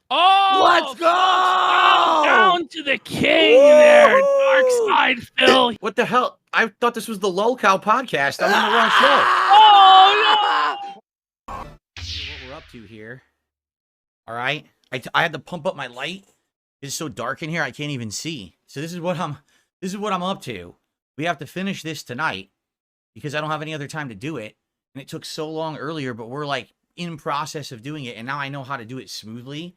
Oh, Let's go! down to the king there, Dark Side Phil. What the hell? I thought this was the Lol Cow podcast. I'm on the wrong show. Oh no! What we're up to here? All right, I had to pump up my light. It's so dark in here I can't even see. So this is what I'm up to. We have to finish this tonight because I don't have any other time to do it, and it took so long earlier. But we're like in process of doing it, and now I know how to do it smoothly.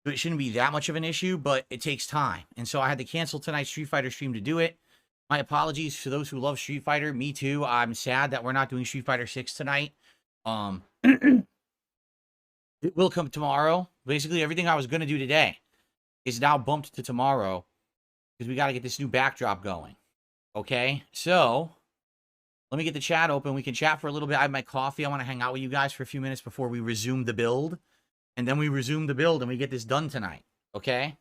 So it shouldn't be that much of an issue, but it takes time. And so I had to cancel tonight's Street Fighter stream to do it. My apologies to those who love Street Fighter. Me too. I'm sad that we're not doing Street Fighter 6 tonight. It will come tomorrow. Basically, everything I was going to do today is now bumped to tomorrow because we got to get this new backdrop going. Okay? So, let me get the chat open. We can chat for a little bit. I have my coffee. I want to hang out with you guys for a few minutes before we resume the build. And then we resume the build and we get this done tonight. Okay?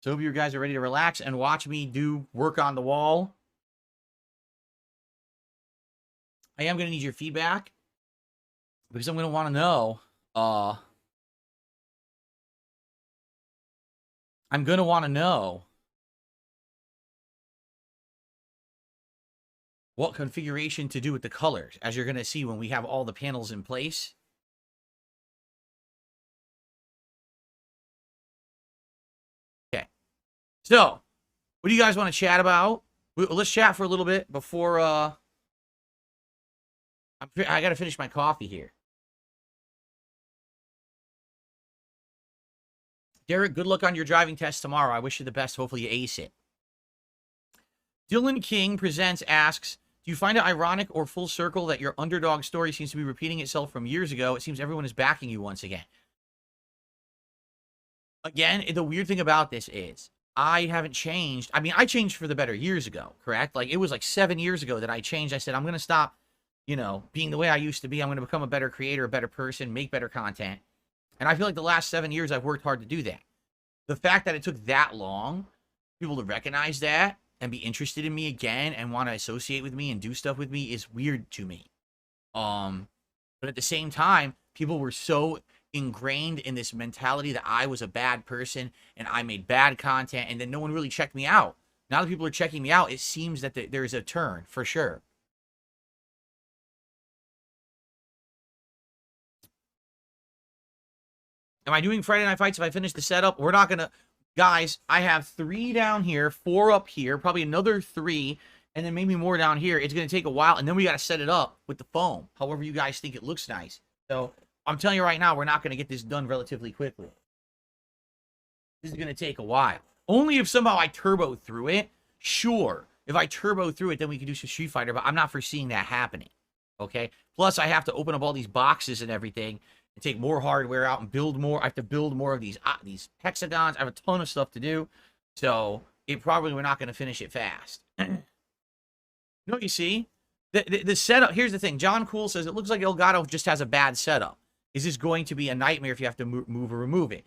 So hope you guys are ready to relax and watch me do work on the wall. I am going to need your feedback because I'm going to want to know. I'm going to want to know what configuration to do with the colors, as you're going to see when we have all the panels in place. So, what do you guys want to chat about? Let's chat for a little bit before, I got to finish my coffee here. Derek, good luck on your driving test tomorrow. I wish you the best. Hopefully you ace it. Dylan King Presents asks, do you find it ironic or full circle that your underdog story seems to be repeating itself from years ago? It seems everyone is backing you once again. Again, the weird thing about this is, I haven't changed. I mean, I changed for the better years ago, correct? Like, it was like 7 years ago that I changed. I said, I'm going to stop, you know, being the way I used to be. I'm going to become a better creator, a better person, make better content. And I feel like the last 7 years, I've worked hard to do that. The fact that it took that long, people to recognize that and be interested in me again and want to associate with me and do stuff with me is weird to me. But at the same time, people were so ingrained in this mentality that I was a bad person and I made bad content, and then no one really checked me out. Now that people are checking me out, it seems that there's a turn for sure. Am I doing Friday Night Fights if I finish the setup? We're not gonna, guys. I have 3 down here, 4 up here, probably another 3, and then maybe more down here. It's gonna take a while, and then we gotta set it up with the foam. However you guys think it looks nice. So I'm telling you right now, we're not going to get this done relatively quickly. This is going to take a while. Only if somehow I turbo through it. Sure. If I turbo through it, then we can do some Street Fighter, but I'm not foreseeing that happening. Okay? Plus, I have to open up all these boxes and everything and take more hardware out and build more. I have to build more of these hexagons. I have a ton of stuff to do. So, we're not going to finish it fast. No, you see? The setup, here's the thing. John Cool says, it looks like Elgato just has a bad setup. Is this going to be a nightmare if you have to move or remove it?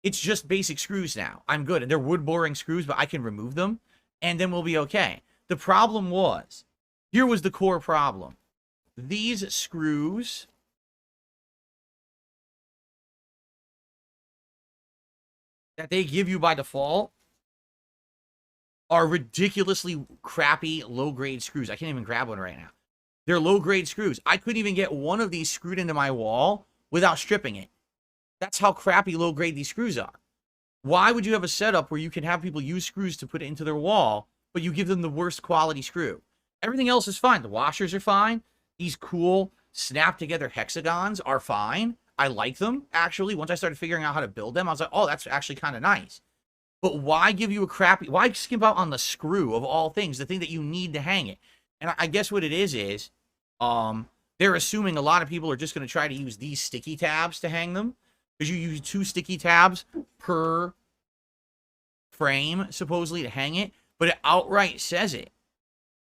It's just basic screws now. I'm good. And they're wood boring screws, but I can remove them. And then we'll be okay. The problem was, here was the core problem. These screws that they give you by default are ridiculously crappy low-grade screws. I can't even grab one right now. They're low-grade screws. I couldn't even get one of these screwed into my wall without stripping it. That's how crappy low-grade these screws are. Why would you have a setup where you can have people use screws to put it into their wall, but you give them the worst quality screw? Everything else is fine. The washers are fine. These cool snap-together hexagons are fine. I like them, actually. Once I started figuring out how to build them, I was like, oh, that's actually kind of nice. But why give you a crappy... Why skimp out on the screw, of all things, the thing that you need to hang it? And I guess what it is, they're assuming a lot of people are just going to try to use these sticky tabs to hang them. Because you use 2 sticky tabs per frame, supposedly, to hang it. But it outright says it.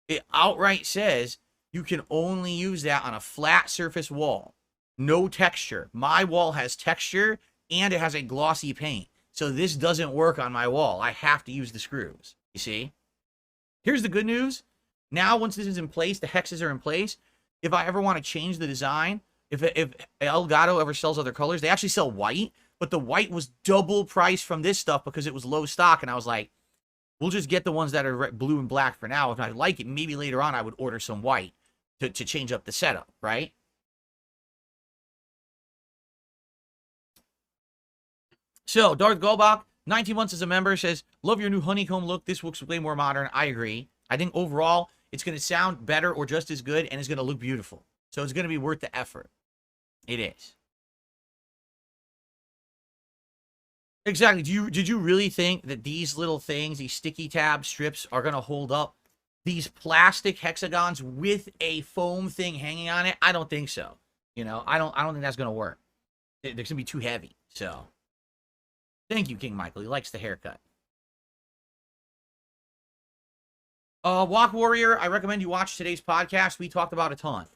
It outright says you can only use that on a flat surface wall. No texture. My wall has texture, and it has a glossy paint. So this doesn't work on my wall. I have to use the screws. You see? Here's the good news. Now, once this is in place, the hexes are in place. If I ever want to change the design, If Elgato ever sells other colors, they actually sell white, but the white was double price from this stuff because it was low stock. And I was like, we'll just get the ones that are blue and black for now. If I like it, maybe later on I would order some white to change up the setup, right? So, Darth Golbach, 19 months as a member, says, love your new honeycomb look. This looks way more modern. I agree. I think overall, it's going to sound better or just as good, and it's going to look beautiful. So it's going to be worth the effort. It is. Exactly. Did you really think that these little things, these sticky tab strips, are going to hold up these plastic hexagons with a foam thing hanging on it? I don't think so. You know, I don't think that's going to work. They're going to be too heavy. So, thank you, King Michael. He likes the haircut. Walk Warrior, I recommend you watch today's podcast. We talked about a ton.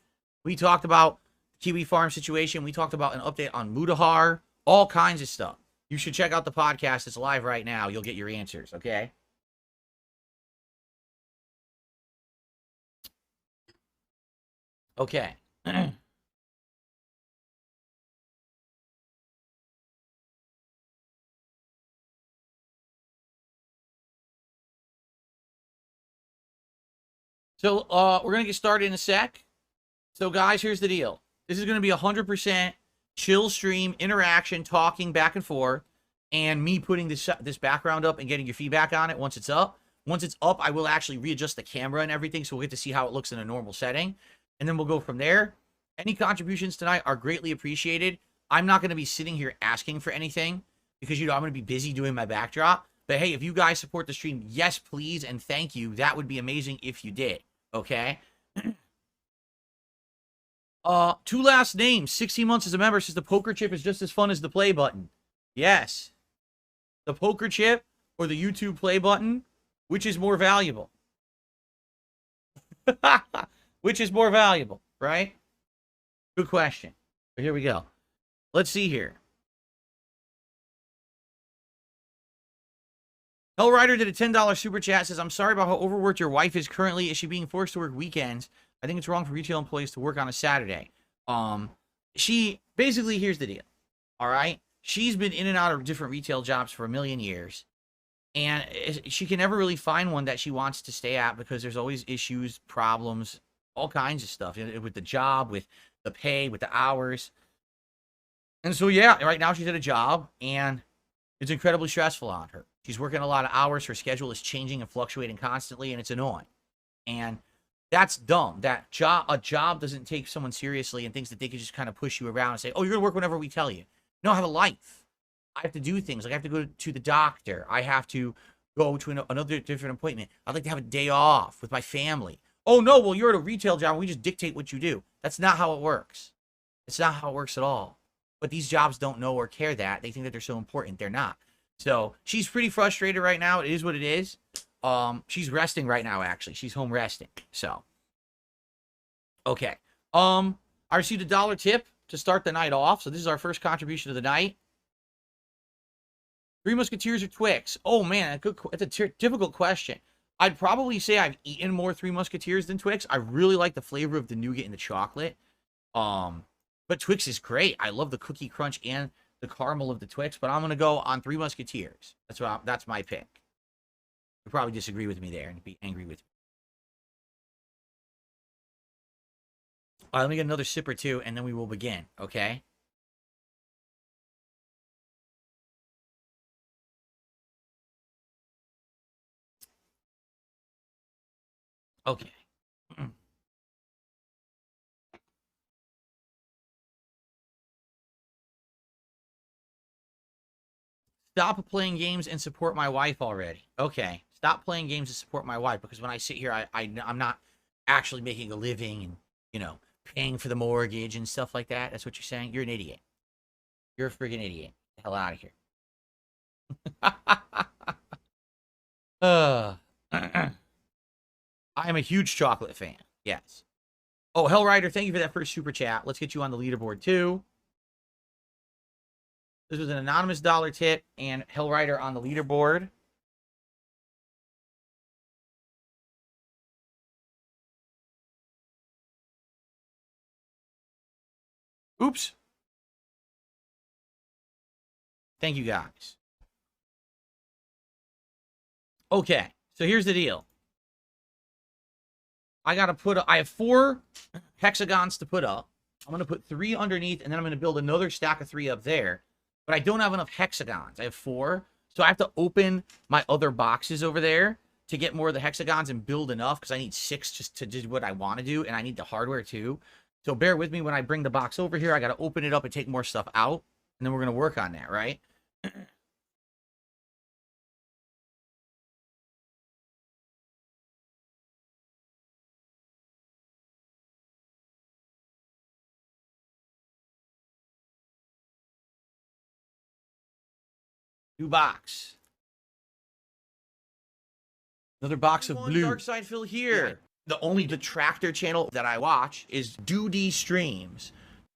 We talked about Kiwi Farm situation. We talked about an update on Mudahar. All kinds of stuff. You should check out the podcast. It's live right now. You'll get your answers, okay? Okay. So, we're going to get started in a sec. So, guys, here's the deal. This is going to be 100% chill stream, interaction, talking back and forth, and me putting this background up and getting your feedback on it once it's up. Once it's up, I will actually readjust the camera and everything, so we'll get to see how it looks in a normal setting. And then we'll go from there. Any contributions tonight are greatly appreciated. I'm not going to be sitting here asking for anything because, you know, I'm going to be busy doing my backdrop. But, hey, if you guys support the stream, yes, please, and thank you. That would be amazing if you did, okay? Two last names. 16 months as a member says the poker chip is just as fun as the play button. Yes. The poker chip or the YouTube play button, which is more valuable? Which is more valuable, right? Good question. But here we go. Let's see here. Hellrider did a $10 super chat. Says, I'm sorry about how overworked your wife is currently. Is she being forced to work weekends? I think it's wrong for retail employees to work on a Saturday. She basically, here's the deal. All right. She's been in and out of different retail jobs for a million years. And she can never really find one that she wants to stay at because there's always issues, problems, all kinds of stuff with the job, with the pay, with the hours. And so, yeah, right now she's at a job and it's incredibly stressful on her. She's working a lot of hours. Her schedule is changing and fluctuating constantly, and it's annoying. And that's dumb. A job doesn't take someone seriously and thinks that they can just kind of push you around and say, oh, you're going to work whenever we tell you. No, I have a life. I have to do things. Like I have to go to the doctor. I have to go to another different appointment. I'd like to have a day off with my family. Oh, no, well, you're at a retail job and we just dictate what you do. That's not how it works. It's not how it works at all. But these jobs don't know or care that. They think that they're so important. They're not. So she's pretty frustrated right now. It is what it is. She's resting right now, actually. She's home resting. So, okay. I received a $1 tip to start the night off. So this is our first contribution of the night. Three Musketeers or Twix? Oh, man, it's a difficult question. I'd probably say I've eaten more Three Musketeers than Twix. I really like the flavor of the nougat and the chocolate. But Twix is great. I love the cookie crunch and the caramel of the Twix, but I'm going to go on Three Musketeers. That's my pick. You'll probably disagree with me there and be angry with me. All right, let me get another sip or two, and then we will begin, okay? Okay. Stop playing games and support my wife already. Okay. Stop playing games and support my wife, because when I sit here, I'm not actually making a living and, you know, paying for the mortgage and stuff like that. That's what you're saying? You're an idiot. You're a friggin' idiot. Get the hell out of here. I am a huge chocolate fan. Yes. Oh, Hellrider, thank you for that first super chat. Let's get you on the leaderboard, too. This was an anonymous $1 tip and Hellrider on the leaderboard. Oops. Thank you, guys. Okay, so here's the deal. I have 4 hexagons to put up. I'm going to put 3 underneath, and then I'm going to build another stack of 3 up there. But I don't have enough hexagons. I have 4. So I have to open my other boxes over there to get more of the hexagons and build enough, because I need 6 just to do what I want to do, and I need the hardware too. So bear with me when I bring the box over here. I got to open it up and take more stuff out, and then we're going to work on that, right? 2 box. Another box of blue. Dark side fill here. Yeah. The only detractor channel that I watch is Doody Streams.